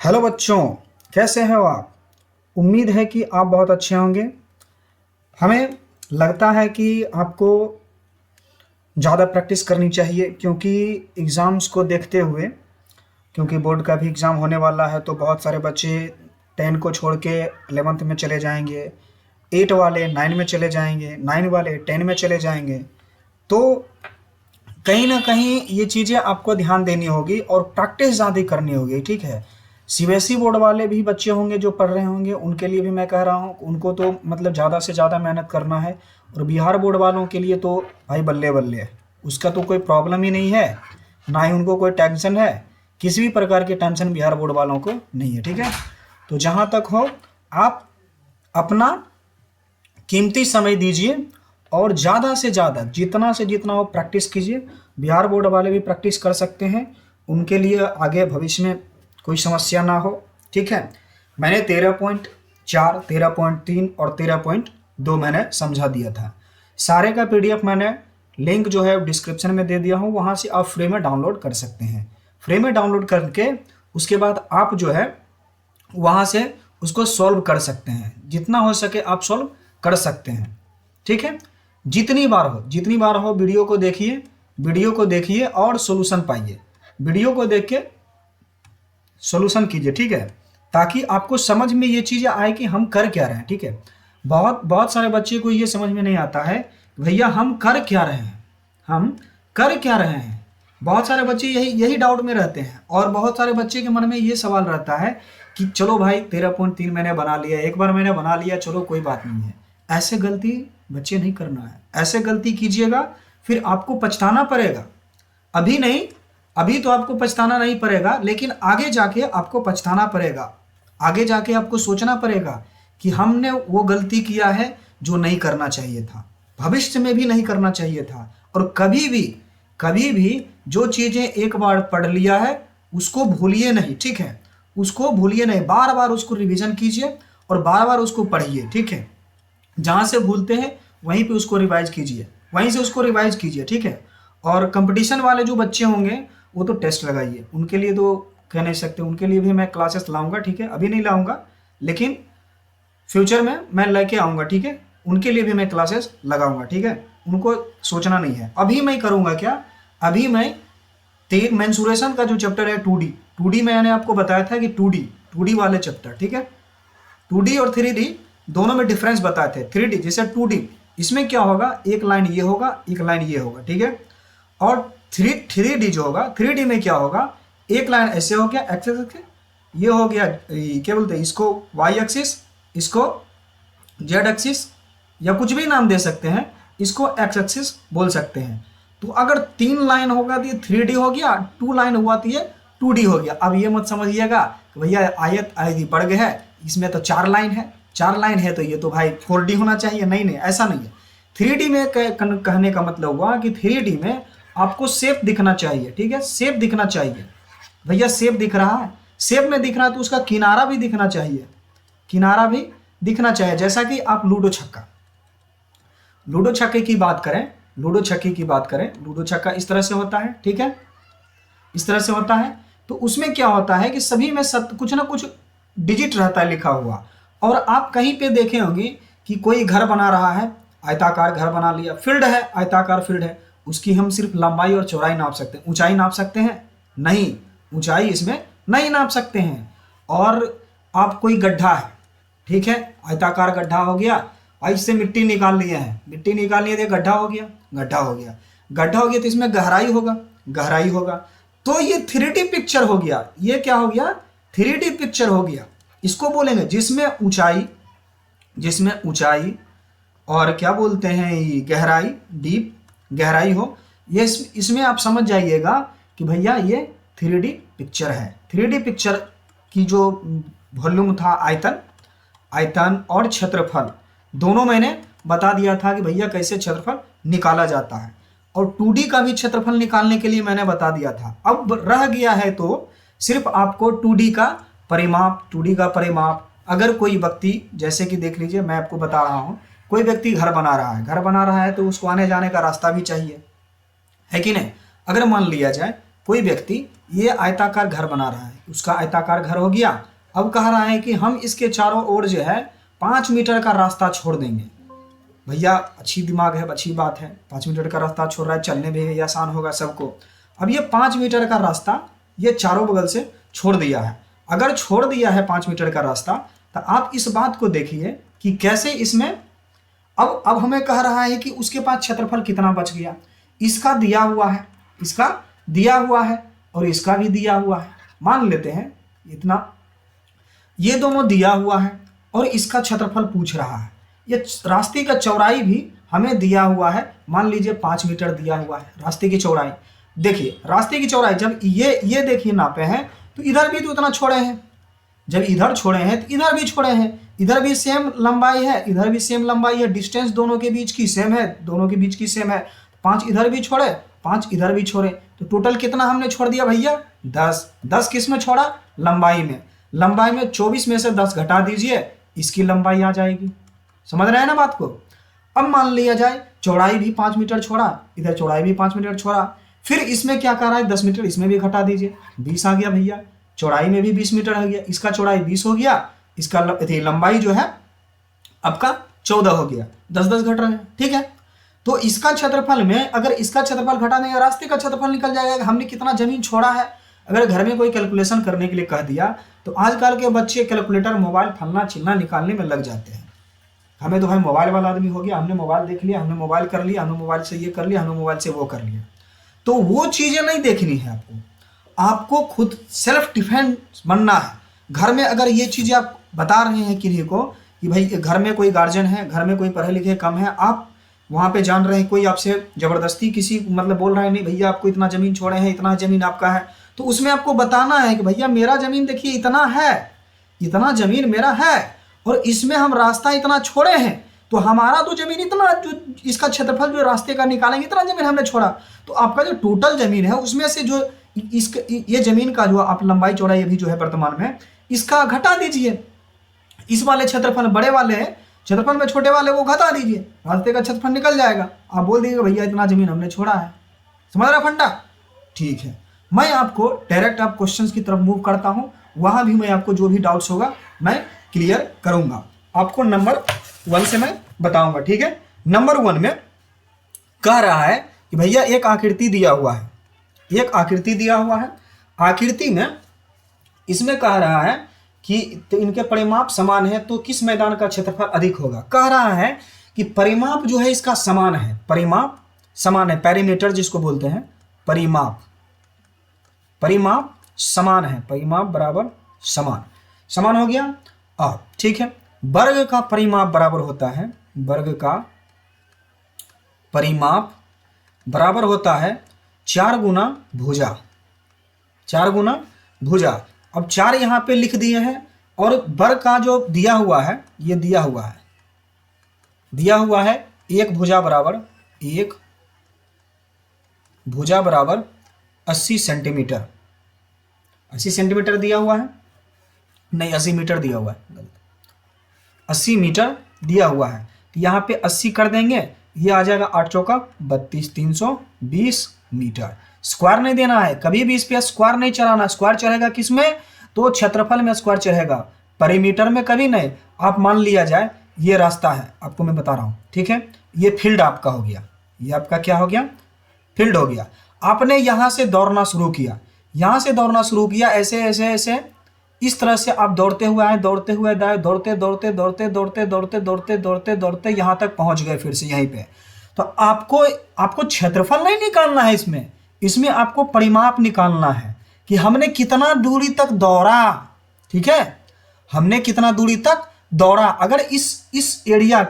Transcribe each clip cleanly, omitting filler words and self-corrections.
Hello बच्चों, कैसे हैं आप। उम्मीद है कि आप बहुत अच्छे होंगे। हमें लगता है कि आपको ज़्यादा प्रैक्टिस करनी चाहिए क्योंकि एग्ज़ाम्स को देखते हुए, क्योंकि बोर्ड का भी एग्ज़ाम होने वाला है तो बहुत सारे बच्चे 10 को छोड़ के 11th में चले जाएंगे, 8 वाले 9 में चले जाएंगे, 9 वाले 10 में चले जाएंगे। तो कहीं ना कहीं ये चीज़ें आपको ध्यान देनी होगी और प्रैक्टिस ज़्यादा करनी होगी, ठीक है। सीबीएसई बोर्ड वाले भी बच्चे होंगे जो पढ़ रहे होंगे, उनके लिए भी मैं कह रहा हूँ, उनको तो मतलब ज़्यादा से ज़्यादा मेहनत करना है। और बिहार बोर्ड वालों के लिए तो भाई बल्ले बल्ले है, उसका तो कोई प्रॉब्लम ही नहीं है, ना ही उनको कोई टेंशन है। किसी भी प्रकार की टेंशन बिहार बोर्ड वालों को नहीं है, ठीक है। तो जहाँ तक हो, आप अपना कीमती समय दीजिए और ज़्यादा से ज़्यादा जितना हो प्रैक्टिस कीजिए। बिहार बोर्ड वाले भी प्रैक्टिस कर सकते हैं, उनके लिए आगे भविष्य में कोई समस्या ना हो, ठीक है। मैंने 13.4, 13.3 और 13.2 मैंने समझा दिया था। सारे का पीडीएफ मैंने लिंक जो है डिस्क्रिप्शन में दे दिया हूँ, वहाँ से आप फ्री में डाउनलोड कर सकते हैं। फ्री में डाउनलोड करके उसके बाद आप जो है वहाँ से उसको सॉल्व कर सकते हैं, जितना हो सके आप सॉल्व कर सकते हैं, ठीक है। जितनी बार हो वीडियो को देखिए और सॉल्यूशन पाइए। वीडियो को देख के सॉल्यूशन कीजिए, ठीक है, ताकि आपको समझ में ये चीज़ें आए कि हम कर क्या रहे हैं, ठीक है। बहुत बहुत सारे बच्चे को ये समझ में नहीं आता है भैया हम कर क्या रहे हैं, हम कर क्या रहे हैं। बहुत सारे बच्चे यही डाउट में रहते हैं और बहुत सारे बच्चे के मन में ये सवाल रहता है कि चलो भाई 13.3 मैंने बना लिया, एक बार मैंने बना लिया, चलो कोई बात नहीं है। ऐसे गलती बच्चे नहीं करना है। ऐसे गलती कीजिएगा फिर आपको पछताना पड़ेगा। अभी नहीं, अभी तो आपको पछताना नहीं पड़ेगा, लेकिन आगे जाके आपको पछताना पड़ेगा। आगे जाके आपको सोचना पड़ेगा कि हमने वो गलती किया है जो नहीं करना चाहिए था, भविष्य में भी नहीं करना चाहिए था। और कभी भी जो चीज़ें एक बार पढ़ लिया है उसको भूलिए नहीं, ठीक है। उसको भूलिए नहीं, बार बार उसको रिवीजन कीजिए और बार बार उसको पढ़िए, ठीक है। जहाँ से भूलते हैं वहीं पे उसको रिवाइज कीजिए, वहीं से उसको रिवाइज कीजिए, ठीक है। और कंपटीशन वाले जो बच्चे होंगे वो तो टेस्ट लगाइए, उनके लिए तो कह नहीं सकते, उनके लिए भी मैं क्लासेस लाऊंगा, ठीक है। अभी नहीं लाऊंगा लेकिन फ्यूचर में मैं लेके आऊँगा, ठीक है। उनके लिए भी मैं क्लासेस लगाऊंगा, ठीक है। उनको सोचना नहीं है। अभी मैं करूँगा क्या, अभी मैं मेंसुरेशन का जो चैप्टर है 2D मैंने आपको बताया था कि 2D वाले चैप्टर, ठीक है। 2D और 3D दोनों में डिफरेंस बताए थे। 3D जैसे 2D, इसमें क्या होगा, एक लाइन ये होगा, एक लाइन ये होगा, ठीक है। और 3D जो होगा, 3D में क्या होगा, एक लाइन ऐसे हो गया एक्सिस, ये हो गया क्या बोलते हैं इसको, वाई एक्सिस, इसको जेड एक्सिस, या कुछ भी नाम दे सकते हैं, इसको एक्स एक्सिस बोल सकते हैं। तो अगर 3 लाइन होगा तो ये 3D हो गया, 2 लाइन हुआ तो ये 2D हो गया। अब ये मत समझिएगा कि भैया आयत आयत बढ़ गए है, इसमें तो 4 लाइन है, 4 लाइन है तो ये तो भाई 4D होना चाहिए। नहीं नहीं, ऐसा नहीं है। 3D में कहने का मतलब हुआ कि 3D में आपको शेप दिखना चाहिए, ठीक है। शेप दिखना चाहिए भैया, शेप दिख रहा है, शेप में दिख रहा है तो उसका किनारा भी दिखना चाहिए, किनारा भी दिखना चाहिए। जैसा कि आप लूडो छक्के की बात करें, लूडो छक्का इस तरह से होता है, ठीक है, इस तरह से होता है। तो उसमें क्या होता है कि सभी में कुछ ना कुछ डिजिट रहता है लिखा हुआ। और आप कहीं पे देखे होंगे कि कोई घर बना रहा है, आयताकार घर बना लिया, फील्ड है, आयताकार फील्ड है, उसकी हम सिर्फ लंबाई और चौड़ाई नाप सकते हैं, ऊंचाई नाप सकते हैं नहीं, ऊंचाई इसमें नहीं नाप सकते हैं। और आप कोई गड्ढा है, ठीक है, आयताकार गड्ढा हो गया, और इससे मिट्टी निकाल लिया है, मिट्टी निकाल लिया तो गड्ढा हो गया, तो इसमें गहराई होगा। तो ये 3D पिक्चर हो गया। ये क्या हो गया, 3D पिक्चर हो गया। इसको बोलेंगे जिसमें ऊंचाई और क्या बोलते हैं ये गहराई, डीप गहराई हो। ये इसमें आप समझ जाइएगा कि भैया ये 3D पिक्चर है। 3D पिक्चर की जो वॉल्यूम था, आयतन और क्षेत्रफल दोनों मैंने बता दिया था कि भैया कैसे क्षेत्रफल निकाला जाता है। और 2D का भी क्षेत्रफल निकालने के लिए मैंने बता दिया था। अब रह गया है तो सिर्फ आपको 2D का परिमाप। अगर कोई व्यक्ति, जैसे कि देख लीजिए मैं आपको बता रहा हूँ, कोई व्यक्ति घर बना रहा है तो उसको आने जाने का रास्ता भी चाहिए, है कि नहीं। अगर मान लिया जाए कोई व्यक्ति ये आयताकार घर बना रहा है, उसका आयताकार घर हो गया। अब कह रहा है कि हम इसके चारों ओर जो है 5 मीटर का रास्ता छोड़ देंगे। भैया अच्छी दिमाग है, अच्छी बात है, 5 मीटर का रास्ता छोड़ रहा है, चलने में भी आसान होगा सबको। अब ये 5 मीटर का रास्ता ये चारों बगल से छोड़ दिया है। अगर छोड़ दिया है 5 मीटर का रास्ता, तो आप इस बात को देखिए कि कैसे इसमें अब हमें कह रहा है कि उसके पास क्षेत्रफल कितना बच गया। इसका दिया हुआ है, इसका दिया हुआ है और इसका भी दिया हुआ है। मान लेते हैं इतना, ये दोनों दिया हुआ है और इसका क्षेत्रफल पूछ रहा है। ये रास्ते का चौड़ाई भी हमें दिया हुआ है, मान लीजिए 5 मीटर दिया हुआ है रास्ते की चौड़ाई। देखिए रास्ते की चौड़ाई जब ये देखिए नापे हैं तो इधर भी तो उतना छोड़े हैं, जब इधर छोड़े हैं तो इधर भी छोड़े हैं, इधर भी सेम लंबाई है, इधर भी सेम लंबाई है, डिस्टेंस दोनों के बीच की सेम है, दोनों के बीच की सेम है। 5 इधर भी छोड़े, 5 इधर भी छोड़े, तो टोटल कितना हमने छोड़ दिया भैया? 10। 10 किस में छोड़ा? लंबाई में। लंबाई में 24 में से 10 घटा दीजिए, इसकी लंबाई आ जाएगी। समझ रहे हैं ना बात को? अब मान लिया जाए चौड़ाई भी 5 मीटर छोड़ा, इधर चौड़ाई भी 5 मीटर छोड़ा, फिर इसमें क्या कर रहा है 10 मीटर, इसमें भी घटा दीजिए, 20 आ गया भैया। चौड़ाई में भी 20 मीटर हो गया, इसका चौड़ाई 20 हो गया, इसका लंबाई जो है आपका 14 हो गया, 10-10 घट रहे हैं, ठीक है। तो इसका क्षेत्रफल में अगर इसका क्षेत्रफल घटा देंगे, रास्ते का क्षेत्रफल निकल जाएगा, हमने कितना जमीन छोड़ा है। अगर घर में कोई कैलकुलेशन करने के लिए कह दिया तो आजकल के बच्चे कैलकुलेटर, मोबाइल, फलना चिल्ला निकालने में लग जाते हैं। हमें तो भाई मोबाइल वाला आदमी हो गया, हमने मोबाइल देख लिया, हमने मोबाइल कर लिया, हमने मोबाइल से ये कर लिया, हमने मोबाइल से वो कर लिया। तो वो चीज़ें नहीं देखनी है आपको खुद सेल्फ डिफेंस बनना है। घर में अगर ये चीज़ें आप बता रहे हैं किसी को कि भाई घर में कोई गार्जियन है, घर में कोई पढ़े लिखे कम है, आप वहाँ पे जान रहे हैं कोई आपसे ज़बरदस्ती किसी मतलब बोल रहा है नहीं भैया आपको इतना ज़मीन छोड़े हैं, इतना ज़मीन आपका है, तो उसमें आपको बताना है कि भैया मेरा ज़मीन देखिए इतना है, इतना ज़मीन मेरा है और इसमें हम रास्ता इतना छोड़े हैं, तो हमारा तो ज़मीन इतना, जो इसका क्षेत्रफल जो रास्ते का निकालेंगे इतना ज़मीन हमने छोड़ा। तो आपका जो टोटल ज़मीन है उसमें से जो ये ज़मीन का जो आप लंबाई चौड़ाई अभी जो है वर्तमान में, इसका घटा दीजिए। इस वाले क्षेत्रफल बड़े वाले क्षेत्रफल में छोटे वाले को घटा दीजिए, रास्ते का क्षेत्रफल निकल जाएगा। आप बोल दीजिएगा भैया इतना ज़मीन हमने छोड़ा है। समझ रहा फंडा? ठीक है, मैं आपको डायरेक्ट आप क्वेश्चंस की तरफ मूव करता हूँ, वहाँ भी मैं आपको जो भी डाउट्स होगा मैं क्लियर करूँगा। आपको नंबर 1 से मैं बताऊँगा, ठीक है। नंबर 1 में कह रहा है कि भैया एक आकृति दिया हुआ है, एक आकृति दिया हुआ है। आकृति में इसमें कह रहा है कि तो इनके परिमाप समान है, तो किस मैदान का क्षेत्रफल अधिक होगा। कह रहा है कि परिमाप जो है इसका समान है, परिमाप समान है, पेरीमीटर जिसको बोलते हैं, परिमाप समान है, परिमाप बराबर समान, समान हो गया। और ठीक है, वर्ग का परिमाप बराबर होता है, वर्ग का परिमाप बराबर होता है 4 गुना भुजा, 4 गुना भुजा। अब 4 यहाँ पे लिख दिए हैं और वर्ग का जो दिया हुआ है, ये दिया हुआ है 1 भुजा बराबर 1 भुजा बराबर 80 सेंटीमीटर, 80 सेंटीमीटर दिया हुआ है, नहीं 80 मीटर दिया हुआ है, 80 मीटर दिया हुआ है। तो यहाँ पे 80 कर देंगे, ये आ जाएगा 8 चौका 32, 320 मीटर। स्क्वायर नहीं देना है, कभी भी इस पे स्क्वायर नहीं चढ़ाना। स्क्वायर चढ़ेगा किस में? तो क्षेत्रफल में स्क्वायर चढ़ेगा, परिमीटर में कभी नहीं। आप मान लिया जाए ये रास्ता है, आपको मैं बता रहा हूँ, ठीक है। ये फील्ड आपका हो गया, ये आपका क्या हो गया? फील्ड हो गया। आपने यहाँ से दौड़ना शुरू किया, यहाँ से दौड़ना शुरू किया, ऐसे ऐसे ऐसे इस तरह से आप दौड़ते हुए आए, दौड़ते हुए आए, दौड़ते दौड़ते दौड़ते दौड़ते दौड़ते दौड़ते दौड़ते दौड़ते यहाँ तक पहुँच गए फिर से यहीं पे। तो आपको क्षेत्रफल नहीं निकालना है, इसमें आपको परिमाप निकालना है कि हमने कितना दूरी तक दौड़ा, ठीक है, हमने कितना दूरी तक दौड़ा। अगर इस एरिया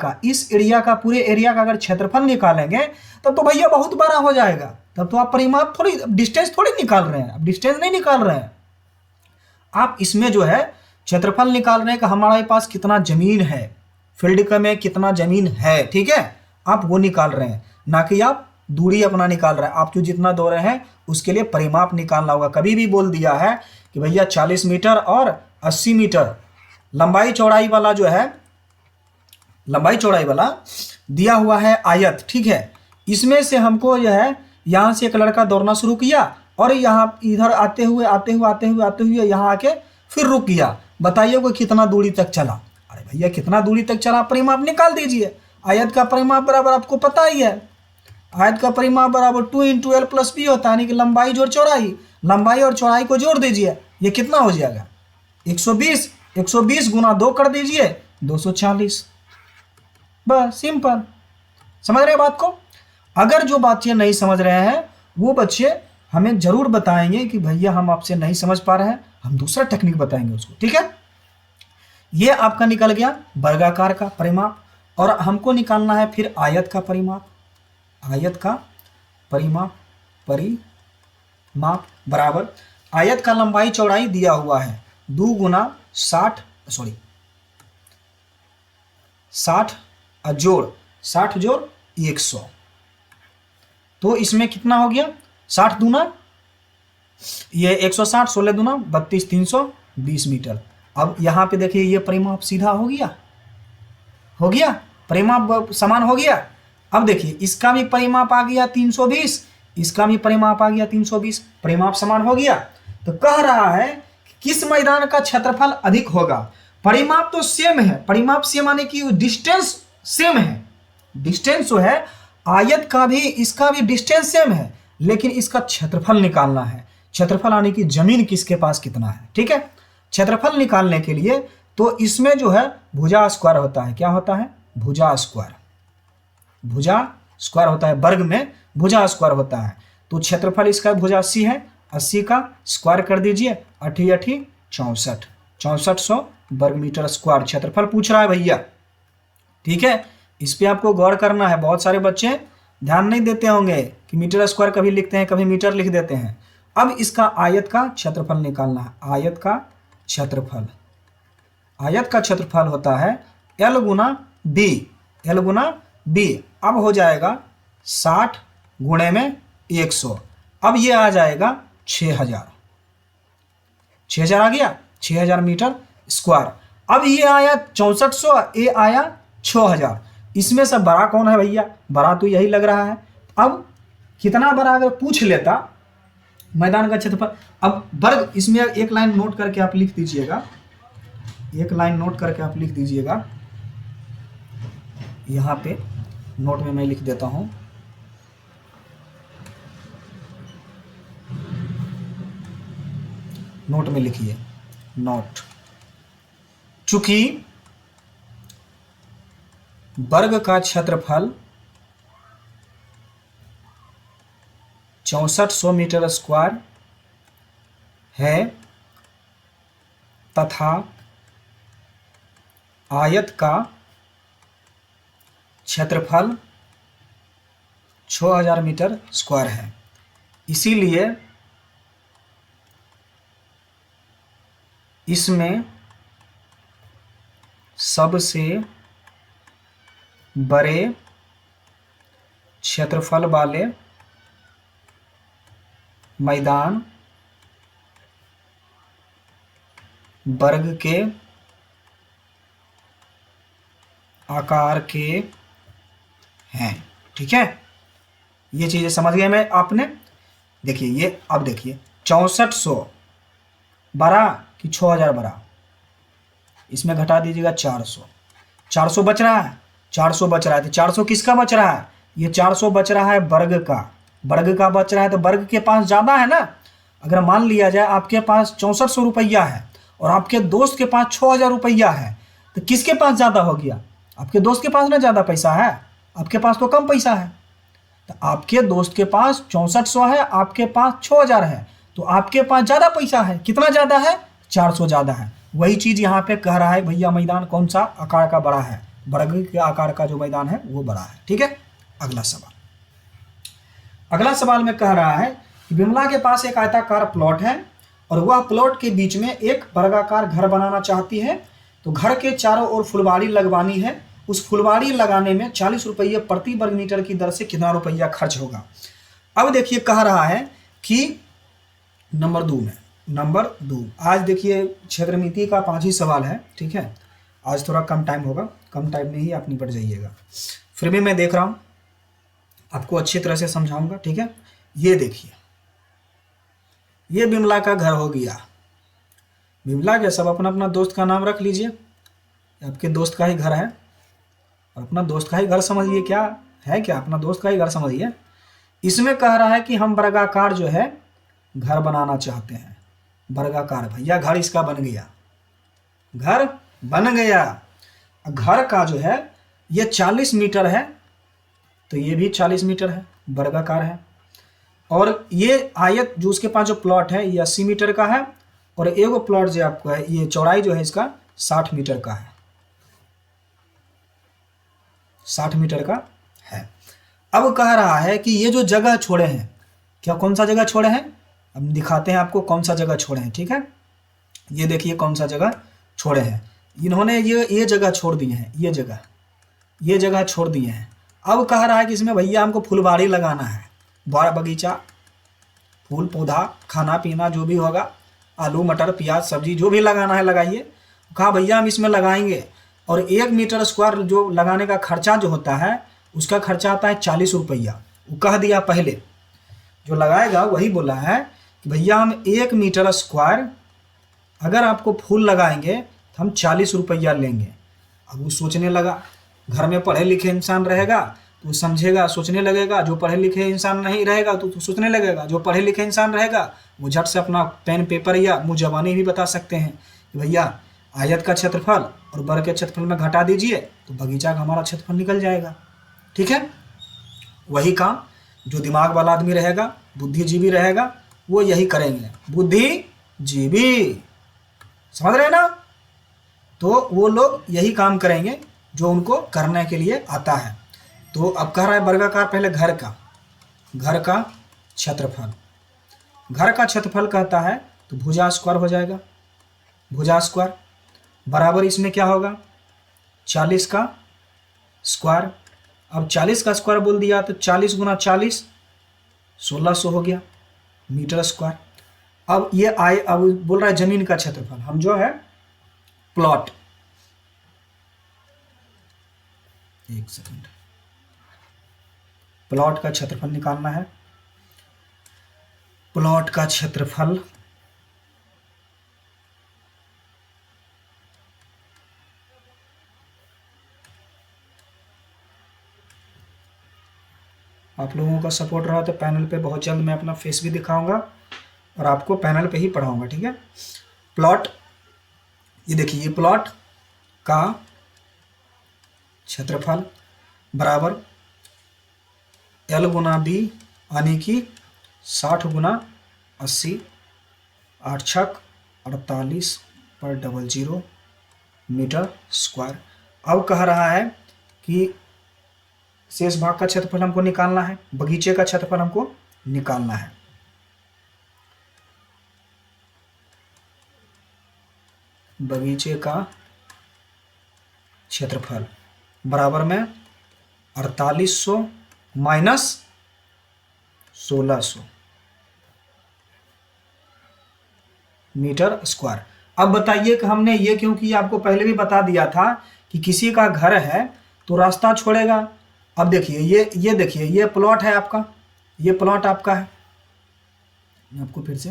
का पूरे एरिया का अगर क्षेत्रफल निकालेंगे तब तो भैया बहुत बड़ा हो जाएगा, तब तो आप परिमाप थोड़ी, डिस्टेंस थोड़ी निकाल रहे हैं, आप डिस्टेंस नहीं निकाल रहे हैं, आप इसमें जो है क्षेत्रफल निकाल रहे हैं कि हमारे पास कितना जमीन है, फील्ड में कितना जमीन है, ठीक है, आप वो निकाल रहे हैं, ना कि आप दूरी अपना निकाल रहे हैं। आप जो जितना दौड़े हैं उसके लिए परिमाप निकालना होगा। कभी भी बोल दिया है कि भैया 40 मीटर और 80 मीटर लंबाई चौड़ाई वाला जो है, लंबाई चौड़ाई वाला दिया हुआ है आयत, ठीक है, इसमें से हमको जो है यहाँ से एक लड़का दौड़ना शुरू किया, और यहाँ इधर आते हुए यहाँ आके फिर रुक गया। बताइए वो कितना दूरी तक चला। अरे भैया कितना दूरी तक चला परिमाप निकाल दीजिए। आयत का परिमाप बराबर आपको पता ही है, आयत का परिमाप बराबर 2 × L + B होता है, यानी कि लंबाई जोड़ चौड़ाई। लंबाई और चौड़ाई को जोड़ दीजिए, ये कितना हो जाएगा 120। 120 गुना 2 कर दीजिए 240। बस सिंपल। समझ रहे हैं बात को। अगर जो बच्चे नहीं समझ रहे हैं वो बच्चे हमें जरूर बताएंगे कि भैया हम आपसे नहीं समझ पा रहे हैं, हम दूसरा टेक्निक बताएंगे उसको। ठीक है, ये आपका निकल गया वर्गाकार का परिमाप। और हमको निकालना है फिर आयत का परिमाप। आयत का परिमाप बराबर आयत का लंबाई चौड़ाई दिया हुआ है 2 × 60 जोड़ 100। तो इसमें कितना हो गया 60 दूना ये 160, 16 दूना 32, 320 मीटर। अब यहाँ पे देखिए ये परिमाप सीधा हो गया, परिमाप समान हो गया। अब देखिए इसका भी परिमाप आ गया 320, इसका भी परिमाप आ गया 320, परिमाप समान हो गया। तो कह रहा है कि किस मैदान का क्षेत्रफल अधिक होगा। परिमाप तो सेम है, परिमाप सेम आने की डिस्टेंस सेम है। डिस्टेंस जो है आयत का भी इसका भी डिस्टेंस सेम है, लेकिन इसका क्षेत्रफल निकालना है। क्षेत्रफल आने की जमीन किसके पास कितना है। ठीक है, क्षेत्रफल निकालने के लिए तो इसमें जो है भुजा स्क्वायर होता है। क्या होता है भुजा स्क्वायर होता है। वर्ग में भुजा स्क्वायर होता है। तो क्षेत्रफल इसका भुजा 80 है, 80 का स्क्वायर कर दीजिए 8 × 8 = 6400 वर्ग मीटर स्क्वायर क्षेत्रफल पूछ रहा है भैया। ठीक है, इस पे आपको गौर करना है। बहुत सारे बच्चे ध्यान नहीं देते होंगे कि मीटर स्क्वायर कभी लिखते हैं कभी मीटर लिख देते हैं। अब इसका आयत का क्षेत्रफल निकालना है। आयत का क्षेत्रफल होता है L × B। अब हो जाएगा 60 × 100। अब ये आ जाएगा 6000 आ गया, 6000 मीटर स्क्वायर। अब ये आया 6400, ये आया 6000। इसमें से बड़ा कौन है भैया, बड़ा तो यही लग रहा है। अब कितना बड़ा अगर पूछ लेता मैदान का क्षेत्रफल। अब वर्ग, इसमें एक लाइन नोट करके आप लिख दीजिएगा, यहाँ पे नोट में मैं लिख देता हूं। नोट में लिखिए, नोट। चूंकि वर्ग का क्षेत्रफल 6400 मीटर स्क्वायर है तथा आयत का क्षेत्रफल 6000 मीटर स्क्वायर है, इसीलिए इसमें सबसे बड़े क्षेत्रफल वाले मैदान वर्ग के आकार के हैं। ठीक है, ये चीजें समझ गए मैं आपने। देखिए ये, अब देखिए 6400 बड़ा कि 6000 बड़ा, इसमें घटा दीजिएगा 400 बच रहा है, 400 बच रहा है। तो 400 किसका बच रहा है, ये 400 बच रहा है वर्ग का बच रहा है। तो वर्ग के पास ज़्यादा है ना। अगर मान लिया जाए आपके पास 6400 रुपया है और आपके दोस्त के पास 6000 रुपया है, तो किसके पास ज़्यादा हो गया, आपके दोस्त के पास ना ज़्यादा पैसा है, आपके पास तो कम पैसा है। तो आपके दोस्त के पास 6400 है, आपके पास 6000 है, तो आपके पास ज़्यादा पैसा है। कितना ज़्यादा है, 400 ज़्यादा है। वही चीज़ यहाँ पे कह रहा है भैया मैदान कौन सा आकार का बड़ा है, वर्ग के आकार का जो मैदान है वो बड़ा है। ठीक है, अगला सवाल में कह रहा है कि विमला के पास एक आयताकार प्लॉट है और वह प्लॉट के बीच में एक वर्गाकार घर बनाना चाहती है। तो घर के चारों ओर फुलवाड़ी लगवानी है। उस फुलवाड़ी लगाने में 40 रुपये प्रति वर्ग मीटर की दर से कितना रुपया खर्च होगा। अब देखिए कह रहा है कि नंबर 2 आज देखिए क्षेत्रमिति का 5 ही सवाल है। ठीक है, आज थोड़ा कम टाइम होगा, कम टाइम में ही आप निपट जाइएगा। फिर भी मैं देख रहा हूँ आपको अच्छी तरह से समझाऊंगा। ठीक है, ये देखिए ये बिमला का घर हो गया। बिमला के सब अपना अपना दोस्त का नाम रख लीजिए, आपके दोस्त का ही घर है, और अपना दोस्त का ही घर समझिए, क्या है, क्या अपना दोस्त का ही घर समझिए। इसमें कह रहा है कि हम वर्गाकार जो है घर बनाना चाहते हैं, वर्गाकार। भैया घर इसका बन गया, घर बन गया। घर का जो है ये 40 मीटर है, तो ये भी 40 मीटर है, वर्गाकार है। और ये आयत जो उसके पास जो प्लॉट है ये 80 मीटर का है, और एगो प्लॉट जो आपको है ये चौड़ाई जो है इसका 60 मीटर का है, 60 मीटर का है। अब कह रहा है कि ये जो जगह छोड़े हैं, क्या कौन सा जगह छोड़े हैं, अब दिखाते हैं आपको कौन सा जगह छोड़े हैं, ठीक है। ये देखिए कौन सा जगह छोड़े हैं इन्होंने, ये जगह छोड़ दिए हैं, ये जगह छोड़ दिए हैं। अब कह रहा है कि इसमें भैया हमको फुलवाड़ी लगाना है, बाड़ बगीचा, फूल पौधा, खाना पीना जो भी होगा, आलू मटर प्याज सब्जी जो भी लगाना है लगाइए। कहा भैया हम इसमें लगाएंगे, और 1 मीटर स्क्वायर जो लगाने का खर्चा जो होता है उसका खर्चा आता है 40 रुपया। वो कह दिया पहले, जो लगाएगा वही बोला है कि भैया हम 1 मीटर स्क्वायर अगर आपको फूल लगाएंगे तो हम 40 रुपया लेंगे। अब वो सोचने लगा, घर में पढ़े लिखे इंसान रहेगा तो समझेगा, सोचने लगेगा। जो पढ़े लिखे इंसान नहीं रहेगा तो सोचने लगेगा। जो पढ़े लिखे इंसान रहेगा वो झट से अपना पेन पेपर या मुँह जबानी भी बता सकते हैं कि भैया आयत का क्षेत्रफल और वर्ग के क्षेत्रफल में घटा दीजिए तो बगीचा का हमारा क्षेत्रफल निकल जाएगा, ठीक है। वही काम जो दिमाग वाला आदमी रहेगा, बुद्धिजीवी रहेगा, वो यही करेंगे, बुद्धिजीवी, समझ रहे हैं ना। तो वो लोग यही काम करेंगे जो उनको करने के लिए आता है। तो अब कह रहा है वर्गाकार, पहले घर का क्षेत्रफल, घर का क्षेत्रफल कहता है तो भुजा स्क्वायर हो जाएगा, भुजा स्क्वायर बराबर इसमें क्या होगा 40 का स्क्वायर। अब 40 का स्क्वायर बोल दिया तो 40 गुना 40 1600 हो गया मीटर स्क्वायर। अब ये अब बोल रहा है जमीन का क्षेत्रफल, हम जो है प्लॉट, एक सेकंड, प्लॉट का क्षेत्रफल निकालना है। प्लॉट का क्षेत्रफल आप लोगों का सपोर्ट रहा तो पैनल पे बहुत जल्द मैं अपना फेस भी दिखाऊंगा और आपको पैनल पे ही पढ़ाऊंगा, ठीक है। प्लॉट, ये देखिए, ये प्लॉट का क्षेत्रफल बराबर L गुना B यानी कि 60 गुना 80, 8 छक 48 पर 00 मीटर स्क्वायर। अब कह रहा है कि शेष भाग का क्षेत्रफल हमको निकालना है, बगीचे का क्षेत्रफल हमको निकालना है। बगीचे का क्षेत्रफल बराबर में 4800 माइनस 1600 मीटर स्क्वायर। अब बताइए कि हमने ये क्यों किया, आपको पहले भी बता दिया था कि किसी का घर है तो रास्ता छोड़ेगा। अब देखिए, ये देखिए, ये प्लॉट है आपका, ये प्लॉट आपका है, मैं आपको फिर से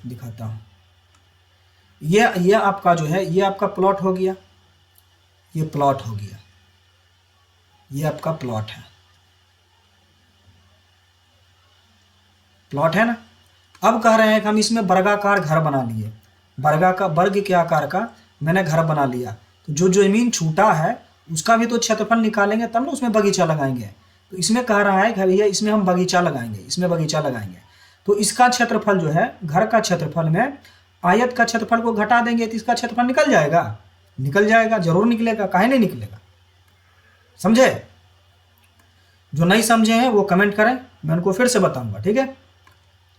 दिखाता हूँ। ये आपका जो है, ये आपका प्लॉट हो गया, ये प्लॉट हो गया, ये आपका प्लॉट है, प्लॉट है ना। अब कह रहे हैं कि हम इसमें वर्गाकार घर बना लिए, वर्ग के आकार का मैंने घर बना लिया, तो जो जमीन छूटा है उसका भी तो क्षेत्रफल निकालेंगे तब ना उसमें बगीचा लगाएंगे। तो इसमें कह रहा है कि भैया इसमें हम बगीचा लगाएंगे, इसमें बगीचा लगाएंगे, तो इसका क्षेत्रफल जो है घर का क्षेत्रफल में आयत का क्षेत्रफल को घटा देंगे तो इसका क्षेत्रफल निकल जाएगा, निकल जाएगा, जरूर निकलेगा, काहे नहीं निकलेगा, समझे। जो नहीं समझे हैं वो कमेंट करें, मैं उनको फिर से बताऊंगा, ठीक है।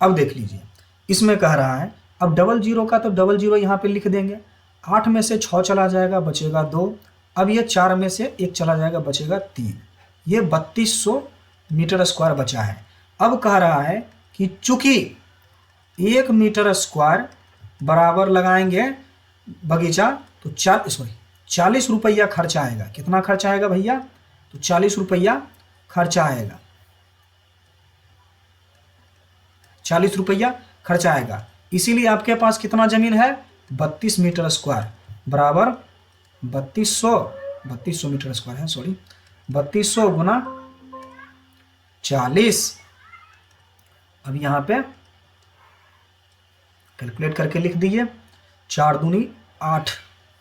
अब देख लीजिए, इसमें कह रहा है अब 00 का तो 00 यहाँ पे लिख देंगे, 8 में से 6 चला जाएगा बचेगा 2, अब ये 4 में से 1 चला जाएगा बचेगा 3, ये 3200 मीटर स्क्वायर बचा है। अब कह रहा है कि चूंकि 1 मीटर स्क्वायर बराबर लगाएंगे बगीचा तो 40 रुपया खर्चा आएगा। कितना खर्चा आएगा भैया, तो 40 रुपया खर्चा आएगा, 40 रुपया खर्चा आएगा। इसीलिए आपके पास कितना जमीन है, 32 मीटर स्क्वायर बराबर 3200 मीटर स्क्वायर है, सॉरी 3200 गुना 40। अब यहाँ पे कैलकुलेट करके लिख दीजिए, 4 दूनी 8।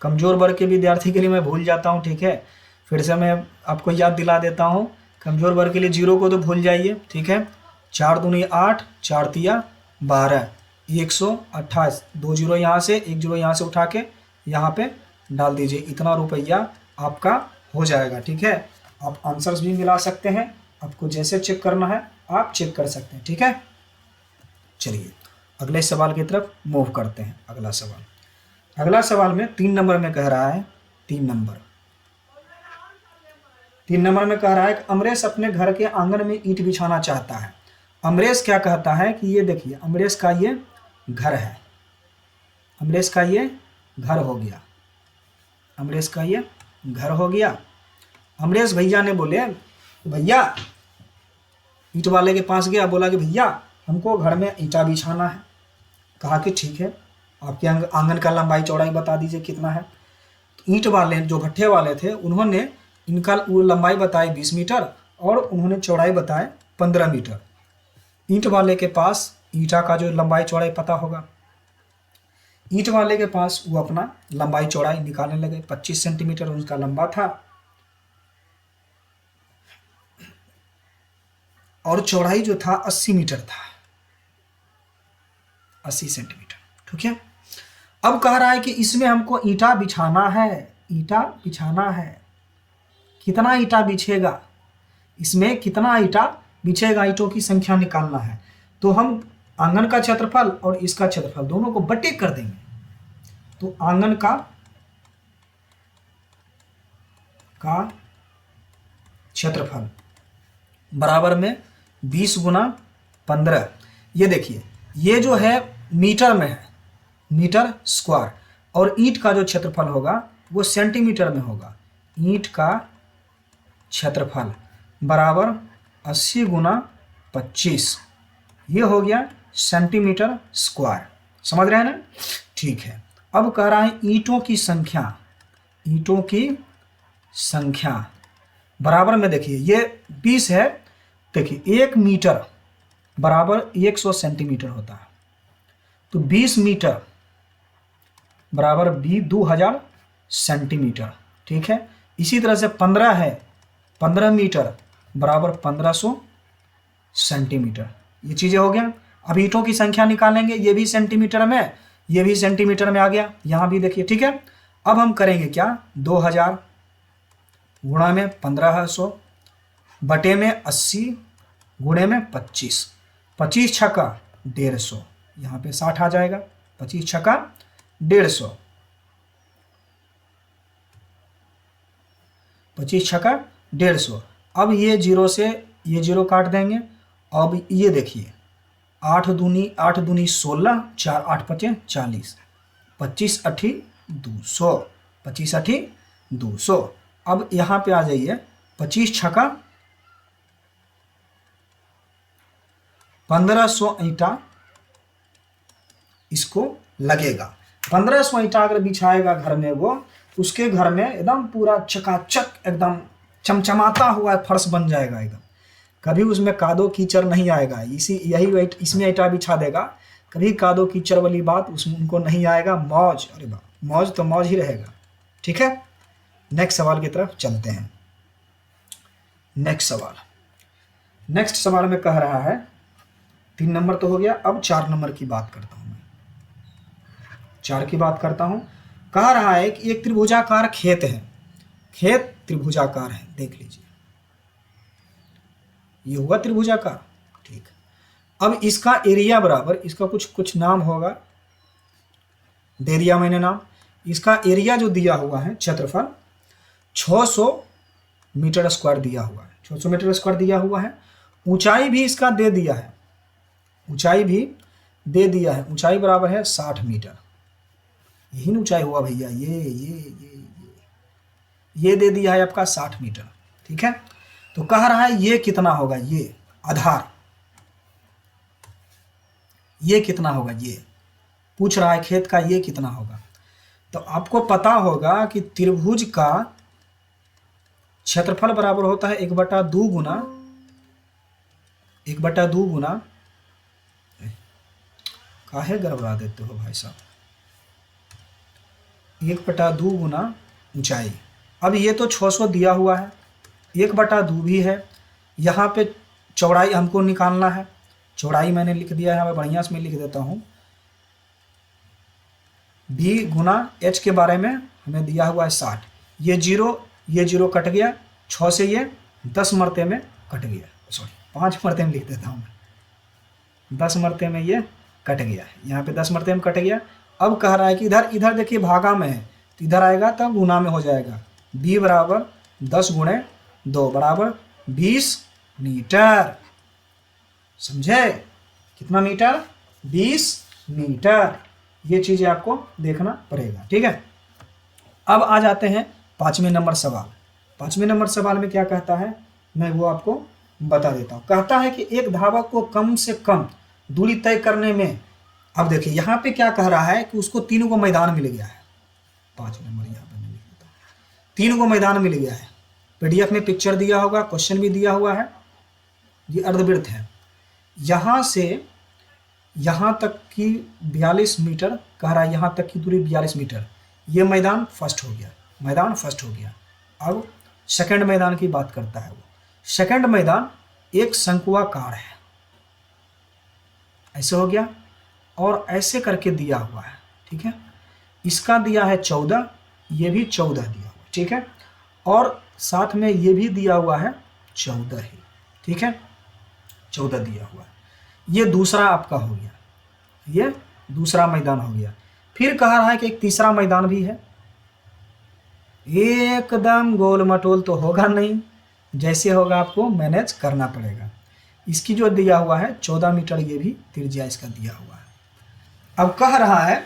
कमज़ोर वर्ग के विद्यार्थी के लिए मैं भूल जाता हूँ, ठीक है, फिर से मैं आपको याद दिला देता हूँ। कमज़ोर वर्ग के लिए 0 को तो भूल जाइए, ठीक है। 4 दूनी 8, 4 तिया 12, 128, 2 जीरो यहाँ से, 1 जीरो यहाँ से उठा के यहाँ पे डाल दीजिए, इतना रुपया आपका हो जाएगा, ठीक है। आप आंसर्स भी मिला सकते हैं, आपको जैसे चेक करना है आप चेक कर सकते हैं, ठीक है। चलिए अगले सवाल की तरफ मूव करते हैं। अगला सवाल में 3 नंबर में कह रहा है, 3 नंबर में कह रहा है कि अमरेश अपने घर के आंगन में ईंट बिछाना चाहता है। अमरेश क्या कहता है कि ये देखिए, अमरेश का ये घर है, अमरेश का ये घर हो गया, अमरेश का ये घर हो गया। अमरेश भैया ने बोले, भैया ईंट वाले के पास गया, बोला कि भैया हमको घर में ईंटा बिछाना है। कहा कि ठीक है, आपके आंगन का लंबाई चौड़ाई बता दीजिए कितना है। तो ईंट वाले जो भट्ठे वाले थे उन्होंने इनका लंबाई बताई 20 मीटर और उन्होंने चौड़ाई बताए 15 मीटर। ईंट वाले के पास ईंटा का जो लंबाई चौड़ाई पता होगा, ईंट वाले के पास वो अपना लंबाई चौड़ाई निकालने लगे। 25 सेंटीमीटर उसका लंबा था और चौड़ाई जो था 80 मीटर था, 80 सेंटीमीटर, ठीक है। अब कह रहा है कि इसमें हमको ईंटा बिछाना है, ईंटा बिछाना है। कितना ईंटा बिछेगा, इसमें कितना ईंटा बिछेगा, ईंटों की संख्या निकालना है। तो हम आंगन का क्षेत्रफल और इसका क्षेत्रफल दोनों को बटे कर देंगे। तो आंगन का क्षेत्रफल बराबर में 20 गुना 15। ये देखिए, ये जो है मीटर में है, मीटर स्क्वायर, और ईंट का जो क्षेत्रफल होगा वो सेंटीमीटर में होगा। ईंट का क्षेत्रफल बराबर 80 गुना 25, ये हो गया सेंटीमीटर स्क्वायर। समझ रहे हैं ना, ठीक है। अब कह रहा है ईंटों की संख्या, ईंटों की संख्या बराबर में, देखिए ये 20 है, देखिए 1 मीटर बराबर 100 सेंटीमीटर होता है। तो 20 मीटर बराबर 2000 सेंटीमीटर, ठीक है। इसी तरह से 15 है, 15 मीटर बराबर 1500 सेंटीमीटर। ये चीज़ें हो गया। अब ईंटों की संख्या निकालेंगे, ये भी सेंटीमीटर में, ये भी सेंटीमीटर में आ गया, यहाँ भी देखिए, ठीक है। अब हम करेंगे क्या, 2000 गुणा में 1500 बटे में 80 गुणे में 25, 25 छक्का 150, यहाँ पे 60 आ जाएगा, 25 छक्का 150, 25 छक्का 150। अब ये जीरो से ये जीरो काट देंगे। अब ये देखिए, 8 दूनी 16, 4 8 5 40, 25 8 200, 25 8 200। अब यहाँ पे आ जाइए, 25 छक्का 1500 ईंटा इसको लगेगा। 1500 ईंटा अगर बिछाएगा घर में वो, उसके घर में एकदम पूरा चकाचक एकदम चमचमाता हुआ फर्श बन जाएगा एकदम। कभी उसमें कादो कीचड़ नहीं आएगा। यही इसमें ईंटा बिछा देगा, कभी कादो कीचड़ वाली बात उसमें उनको नहीं आएगा। मौज, अरे वाह, मौज तो मौज ही रहेगा, ठीक है। नेक्स्ट सवाल की तरफ चलते हैं। नेक्स्ट सवाल में कह रहा है, 3 नंबर तो हो गया, अब 4 नंबर की बात करता हूं मैं। 4 की बात करता हूं। कह रहा है कि एक त्रिभुजाकार खेत है, खेत त्रिभुजाकार है, देख लीजिए ये हुआ त्रिभुजाकार, ठीक। अब इसका एरिया बराबर, इसका कुछ नाम होगा, दे दिया मैंने नाम। इसका एरिया जो दिया हुआ है, क्षेत्रफल 600 मीटर स्क्वायर दिया हुआ है, 600 मीटर स्क्वायर दिया हुआ है। ऊंचाई भी इसका दे दिया है, ऊंचाई भी दे दिया है, ऊंचाई बराबर है 60 मीटर। यही ऊंचाई हुआ भैया, ये दे दिया है आपका 60 मीटर, ठीक है। तो कह रहा है ये कितना होगा, ये आधार, ये कितना होगा, ये पूछ रहा है खेत का ये कितना होगा। तो आपको पता होगा कि त्रिभुज का क्षेत्रफल बराबर होता है 1/2 गुना 1/2 गुना, काहे गड़बड़ा देते हो भाई साहब, 1/2 गुना ऊंचाई। अब ये तो 600 दिया हुआ है, 1/2 भी है, यहाँ पे चौड़ाई हमको निकालना है, चौड़ाई मैंने लिख दिया है, मैं बढ़िया से मैं लिख देता हूँ। b गुना h के बारे में हमें दिया हुआ है 60, ये जीरो कट गया, 6 से ये 10 मरते में कट गया, सॉरी 5 मरते में लिख देता हूँ मैं, 10 मरते में ये कट गया, यहाँ पे 10 मरते में कट गया। अब कह रहा है कि इधर देखिए भागा में है, तो इधर आएगा तब गुना में हो जाएगा, b बराबर 10 गुणे 2 बराबर 20 मीटर। समझे? कितना मीटर? 20 मीटर। ये चीज़ें आपको देखना पड़ेगा, ठीक है। अब आ जाते हैं 5वें नंबर सवाल। 5वें नंबर सवाल में क्या कहता है, मैं वो आपको बता देता हूँ। कहता है कि एक धावक को कम से कम दूरी तय करने में, अब देखिए यहाँ पे क्या कह रहा है कि उसको 3 को मैदान मिल गया है। 5 नंबर यहाँ पे मैं लिख देता हूँ, 3 को मैदान मिल गया है। PDF में पिक्चर दिया होगा, क्वेश्चन भी दिया हुआ है। ये अर्धवृत्त है, यहाँ से यहाँ तक की 42 मीटर कह रहा है, यहाँ तक की दूरी 42 मीटर। ये मैदान फर्स्ट हो गया, मैदान फर्स्ट हो गया। अब सेकंड मैदान की बात करता है वो। सेकंड मैदान एक शंकुआकार है, ऐसे हो गया, और ऐसे करके दिया हुआ है, ठीक है। इसका दिया है 14, ये भी 14 दिया हुआ, ठीक है, और साथ में ये भी दिया हुआ है 14 ही, ठीक है, 14 दिया हुआ है। ये दूसरा आपका हो गया, ये दूसरा मैदान हो गया। फिर कह रहा है कि एक तीसरा मैदान भी है। एकदम गोल मटोल तो होगा नहीं, जैसे होगा आपको मैनेज करना पड़ेगा। इसकी जो दिया हुआ है 14 मीटर, ये भी त्रिज्या इसका दिया हुआ है। अब कह रहा है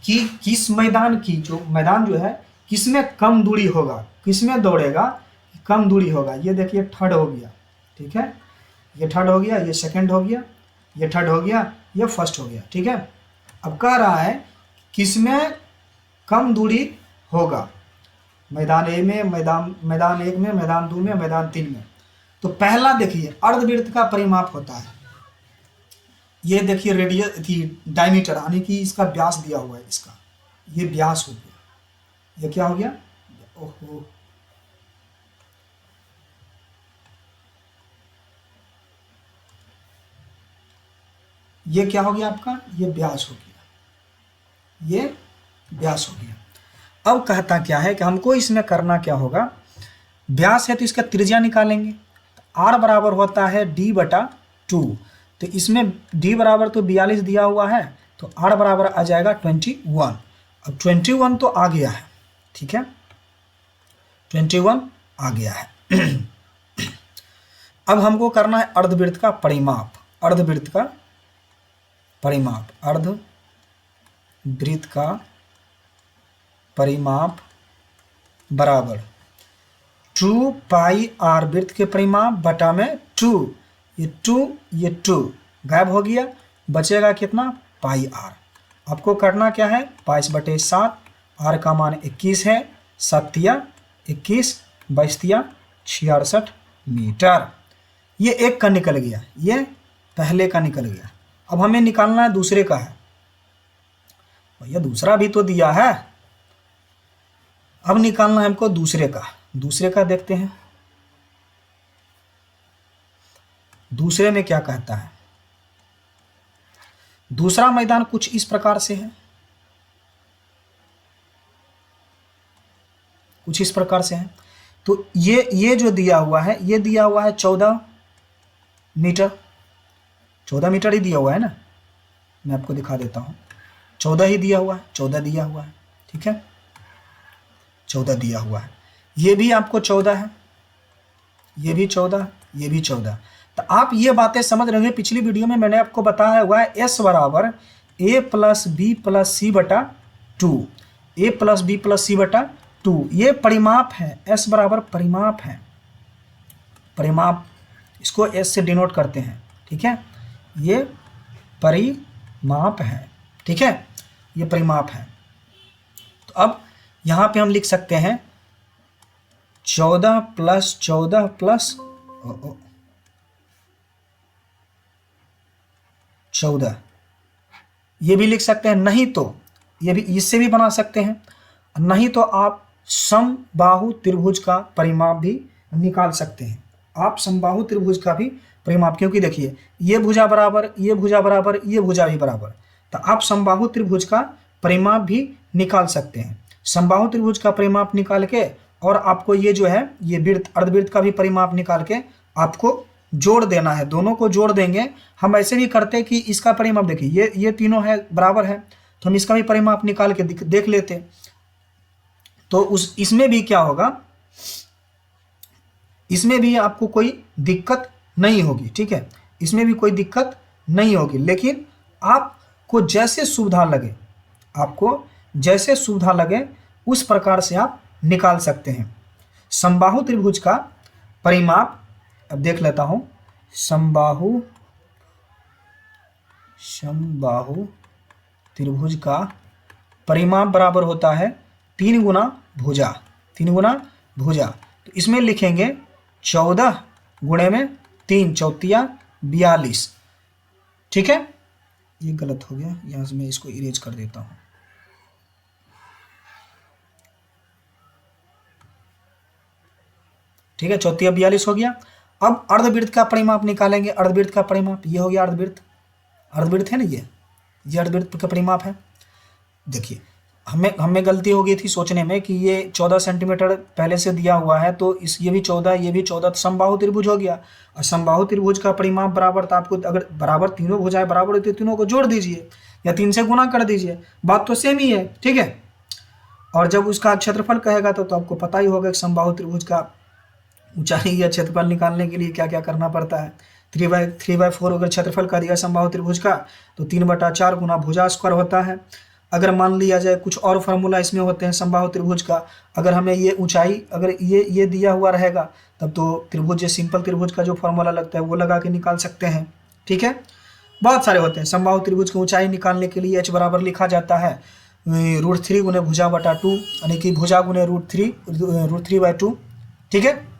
कि किस मैदान की मैदान जो है किसमें कम दूरी होगा, किसमें दौड़ेगा कम दूरी होगा। ये देखिए थर्ड हो गया, ठीक है, ये थर्ड हो गया, ये सेकंड हो गया, ये थर्ड हो गया, ये फर्स्ट हो गया, ठीक है। अब कह रहा है किसमें कम दूरी होगा, मैदान ए में, मैदान 1 में, मैदान 2 में, मैदान 3 में। तो पहला देखिए अर्धवृत्त का परिमाप होता है, ये देखिए रेडियस थी डायमीटर, यानी कि इसका व्यास दिया हुआ है, इसका ये व्यास हो गया, ये क्या हो गया, ओहो ये क्या हो गया आपका, ये व्यास हो गया, ये व्यास हो गया। अब कहता क्या है कि हमको इसमें करना क्या होगा, व्यास है तो इसका त्रिज्या निकालेंगे। R बराबर होता है D/2, तो इसमें D बराबर तो 42 दिया हुआ है, तो R बराबर आ जाएगा 21। अब 21 तो आ गया है, ठीक है, 21 आ गया है। अब हमको करना है अर्धवृत्त का परिमाप, अर्धवृत्त का परिमाप, अर्धवृत्त का परिमाप बराबर 2πr, वृत्त के परिमाप बटा में 2, ये 2 गायब हो गया, बचेगा कितना, πr। आपको करना क्या है, 22/7, r का मान 21 है, 7 21, 22 66 मीटर। ये एक का निकल गया, ये पहले का निकल गया। अब हमें निकालना है दूसरे का है, भैया दूसरा भी तो दिया है, अब निकालना है हमको दूसरे का। दूसरे का देखते हैं, दूसरे में क्या कहता है। दूसरा मैदान कुछ इस प्रकार से है, कुछ इस प्रकार से है। तो ये जो दिया हुआ है, ये दिया हुआ है 14 मीटर, 14 मीटर ही दिया हुआ है ना, मैं आपको दिखा देता हूँ, 14 ही दिया हुआ है, 14 दिया हुआ है, ठीक है, 14 दिया हुआ है। ये भी आपको 14 है, ये भी 14, ये भी 14। तो आप ये बातें समझ रहे हैं, पिछली वीडियो में मैंने आपको बताया हुआ है S बराबर A + B + C/2, A + B + C/2, ये परिमाप है, S बराबर परिमाप है, परिमाप, इसको S से डिनोट करते हैं, ठीक है, ये परिमाप है, ठीक है, ये परिमाप है। तो अब यहाँ पे हम लिख सकते हैं 14 प्लस 14 प्लस 14, ये भी लिख सकते हैं, नहीं तो ये भी इससे भी बना सकते हैं, नहीं तो आप समबाहु त्रिभुज का परिमाप भी निकाल सकते हैं। आप समबाहु त्रिभुज का भी परिमाप, क्योंकि देखिए ये भुजा बराबर, ये भुजा बराबर, ये भुजा भी बराबर, तो आप समबाहु त्रिभुज का परिमाप भी निकाल सकते हैं। समबाहु त्रिभुज का परिमाप निकाल के और आपको ये जो है ये वृत्त अर्धवृत्त का भी परिमाप निकाल के आपको जोड़ देना है, दोनों को जोड़ देंगे। हम ऐसे भी करते कि इसका परिमाप देखिए ये तीनों है बराबर है, तो हम इसका भी परिमाप निकाल के देख लेते, तो इसमें भी क्या होगा, इसमें भी आपको कोई दिक्कत नहीं होगी, ठीक है, इसमें भी कोई दिक्कत नहीं होगी। लेकिन आपको जैसे सुविधा लगे, आपको जैसे सुविधा लगे उस प्रकार से आप निकाल सकते हैं। समबाहु त्रिभुज का परिमाप अब देख लेता हूं, समबाहु त्रिभुज का परिमाप बराबर होता है 3 गुना भुजा, 3 गुना भुजा। तो इसमें लिखेंगे 14 गुणे में 3 चौतिया 42, ठीक है, ये गलत हो गया, यहाँ से मैं इसको इरेज कर देता हूँ। ठीक है, चौतिया 42 हो गया। अब अर्धवृत्त का परिमाप निकालेंगे, अर्धवृत्त का परिमाप ये हो गया, अर्धवृत्त, अर्धवृत्त है ना, ये अर्धवृत्त का परिमाप है। देखिए हमें गलती हो गई थी सोचने में कि ये 14 सेंटीमीटर पहले से दिया हुआ है, तो ये भी 14, ये भी 14, तो समबाहु त्रिभुज हो गया। और समबाहु त्रिभुज का परिमाप बराबर, तो आपको अगर बराबर तीनों भुजाएं बराबर होती है, तीनों को जोड़ दीजिए या 3 से गुना कर दीजिए, बात तो सेम ही है, ठीक है। और जब उसका क्षेत्रफल कहेगा तो आपको पता ही होगा कि समबाहु त्रिभुज का ऊंचाई या क्षेत्रफल निकालने के लिए क्या क्या करना पड़ता है। 3/4 अगर क्षेत्रफल का दिया समबाहु त्रिभुज का, तो 3/4 गुना भुजा स्क्वायर होता है। अगर मान लिया जाए कुछ और फार्मूला इसमें होते हैं समबाहु त्रिभुज का, अगर हमें ये ऊंचाई अगर ये दिया हुआ रहेगा, तब तो त्रिभुज सिंपल त्रिभुज का जो फार्मूला लगता है वो लगा के निकाल सकते हैं, ठीक है। बहुत सारे होते हैं। समबाहु त्रिभुज की ऊंचाई निकालने के लिए h बराबर लिखा जाता है √3 गुने भुजा बटा 2, यानी कि भुजा गुने √3/2, ठीक है।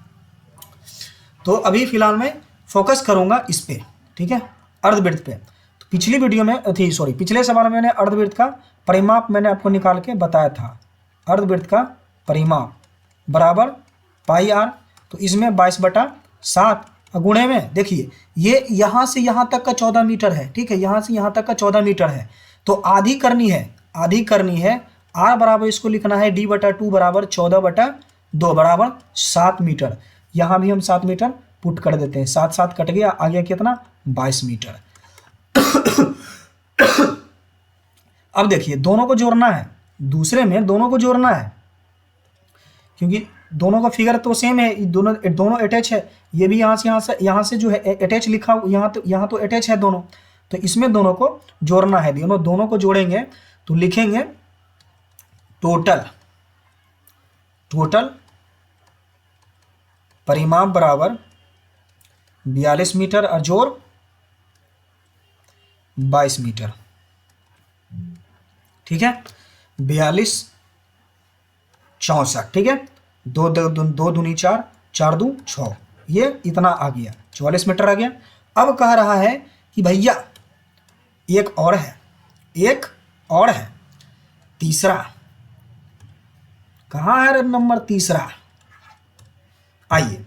तो अभी फिलहाल मैं फोकस करूंगा इस पे, ठीक है, अर्धवृत्त पे। तो पिछली वीडियो में पिछले सवाल में मैंने अर्धवृत्त का परिमाप मैंने आपको निकाल के बताया था। अर्धवृत्त का परिमाप बराबर πr, तो इसमें 22/7 गुणे में देखिए ये यहाँ से यहाँ तक का 14 मीटर है, ठीक है, यहाँ से यहाँ तक का 14 मीटर है, तो आधी करनी है, r बराबर इसको लिखना है d/2 बराबर 14/2 बराबर 7 मीटर। यहाँ भी हम 7 मीटर पुट कर देते हैं, 7 कट गया, आ गया कितना 22 मीटर। अब देखिए दोनों को जोड़ना है, दूसरे में दोनों को जोड़ना है, क्योंकि दोनों का फिगर तो सेम है, दोनों अटैच है। ये भी यहाँ से जो है अटैच लिखा, यहाँ तो अटैच है दोनों, तो इसमें दोनों को जोड़ना है। दोनों को जोड़ेंगे तो लिखेंगे टोटल परिमाप बराबर 42 मीटर और जोड़ 22 मीटर, ठीक है, 42 64, ठीक है, 2 दूनी 4, 4 दूं 6, ये इतना आ गया, 44 मीटर आ गया। अब कह रहा है कि भैया एक और है, तीसरा, कहाँ है नंबर तीसरा, आइए,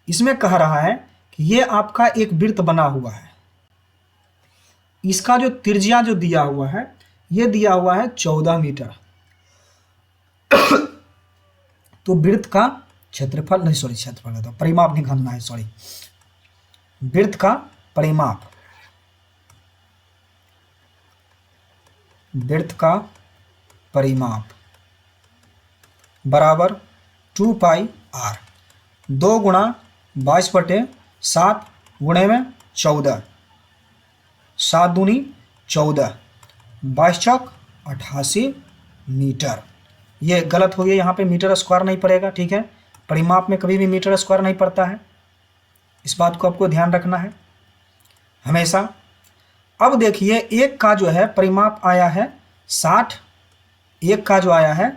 इसमें कह रहा है कि ये आपका एक वृत्त बना हुआ है, इसका जो त्रिज्या जो दिया हुआ है, ये दिया हुआ है 14 मीटर। तो वृत्त का क्षेत्रफल परिमाप निकालना है, वृत्त का परिमाप बराबर 2πr, 2 गुणा 22/7 गुणे में 14, 7 दूनी 14, 22 चौक 88 मीटर। ये गलत हो गया, यहाँ पे मीटर स्क्वायर नहीं पड़ेगा, ठीक है, परिमाप में कभी भी मीटर स्क्वायर नहीं पड़ता है, इस बात को आपको ध्यान रखना है हमेशा। अब देखिए एक का जो है परिमाप आया है 60, एक का जो आया है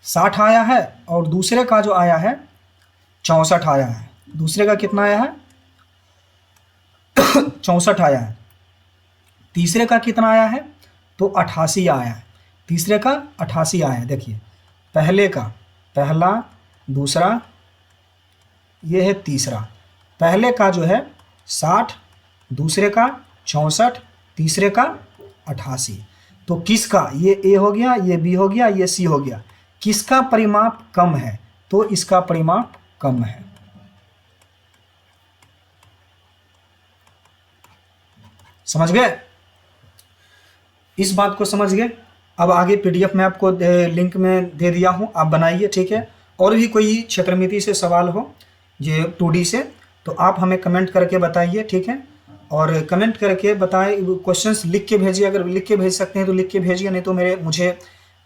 60 आया है, और दूसरे का जो आया है 64 आया है। दूसरे का कितना आया है 64 आया है। तीसरे का कितना आया है तो 88 आया है। तीसरे का 88 आया है। देखिए पहले का, पहला, दूसरा, ये है तीसरा। पहले का जो है 60, दूसरे का 64, तीसरे का 88। तो किसका, ये ए हो गया, ये बी हो गया, ये सी हो गया, किसका परिमाप कम है तो इसका परिमाप कम है। समझ गए, इस बात को समझ गए। अब आगे पीडीएफ में आपको लिंक में दे दिया हूं, आप बनाइए, ठीक है। और भी कोई क्षेत्रमिति से सवाल हो ये 2D से तो आप हमें कमेंट करके बताइए, ठीक है। और कमेंट करके बताएं, क्वेश्चंस लिख के भेजिए, अगर लिख के भेज सकते हैं तो लिख के भेजिए, नहीं तो मुझे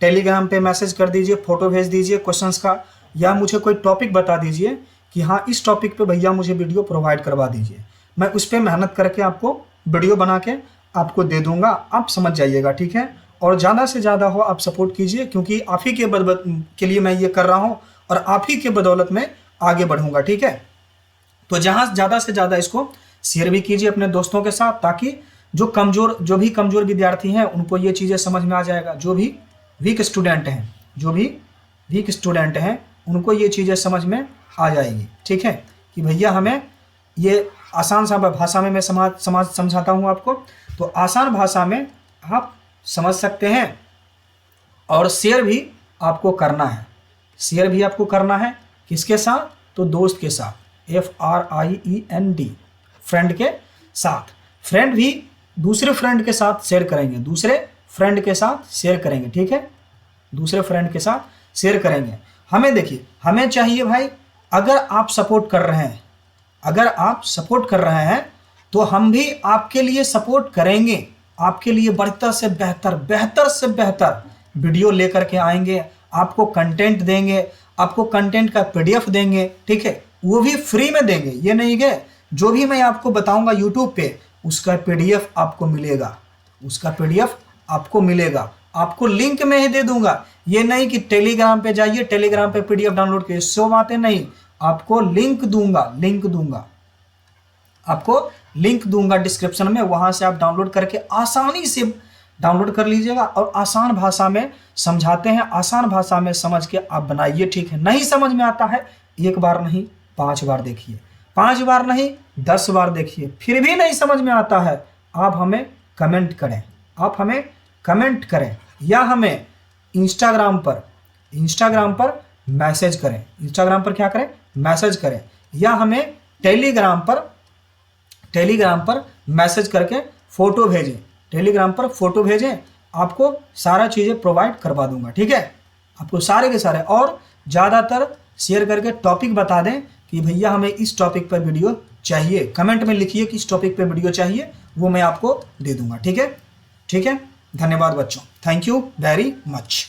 टेलीग्राम पे मैसेज कर दीजिए, फोटो भेज दीजिए क्वेश्चंस का, या मुझे कोई टॉपिक बता दीजिए कि हाँ इस टॉपिक पे भैया मुझे वीडियो प्रोवाइड करवा दीजिए। मैं उस पर मेहनत करके आपको वीडियो बना के आपको दे दूंगा, आप समझ जाइएगा, ठीक है। और ज़्यादा से ज़्यादा हो आप सपोर्ट कीजिए, क्योंकि आप ही के लिए मैं ये कर रहा हूँ और आप ही के बदौलत में आगे बढ़ूंगा, ठीक है। तो जहाँ ज़्यादा से ज़्यादा इसको शेयर भी कीजिए अपने दोस्तों के साथ, ताकि जो भी कमज़ोर विद्यार्थी हैं उनको ये चीज़ें समझ में आ जाएगा। जो भी वीक स्टूडेंट हैं उनको ये चीज़ें समझ में आ जाएगी, ठीक है। कि भैया हमें ये आसान सा भाषा में मैं समझाता हूँ आपको, तो आसान भाषा में आप समझ सकते हैं। और शेयर भी आपको करना है, शेयर भी आपको करना है किसके साथ तो दोस्त के साथ, FRIEND, फ्रेंड के साथ। फ्रेंड भी दूसरे फ्रेंड के साथ शेयर करेंगे, दूसरे फ्रेंड के साथ शेयर करेंगे, ठीक है। दूसरे फ्रेंड के साथ शेयर करेंगे। हमें देखिए, हमें चाहिए भाई, अगर आप सपोर्ट कर रहे हैं तो हम भी आपके लिए सपोर्ट करेंगे, आपके लिए बेहतर से बेहतर वीडियो लेकर के आएंगे, आपको कंटेंट देंगे, आपको कंटेंट का PDF देंगे, ठीक है। वो भी फ्री में देंगे, ये नहीं है जो भी मैं आपको बताऊंगा यूट्यूब पे उसका PDF आपको मिलेगा, आपको लिंक में ही दे दूंगा। ये नहीं कि टेलीग्राम पे जाइए, टेलीग्राम पे PDF डाउनलोड कीजिए, सो बातें नहीं। आपको लिंक दूंगा डिस्क्रिप्शन में, वहां से आप डाउनलोड करके आसानी से डाउनलोड कर लीजिएगा। और आसान भाषा में समझाते हैं, आसान भाषा में समझ के आप बनाइए, ठीक है। नहीं समझ में आता है, एक बार नहीं 5 बार देखिए, 5 बार नहीं 10 बार देखिए, फिर भी नहीं समझ में आता है, आप हमें कमेंट करें, या हमें इंस्टाग्राम पर मैसेज करें। इंस्टाग्राम पर क्या करें, मैसेज करें, या हमें टेलीग्राम पर मैसेज करके फोटो भेजें, टेलीग्राम पर फोटो भेजें, आपको सारा चीज़ें प्रोवाइड करवा दूंगा, ठीक है। आपको सारे के सारे, और ज़्यादातर शेयर करके टॉपिक बता दें कि भैया हमें इस टॉपिक पर वीडियो चाहिए, कमेंट में लिखिए कि इस टॉपिक पर वीडियो चाहिए, वो मैं आपको दे दूंगा, ठीक है। धन्यवाद बच्चों, थैंक यू वेरी मच।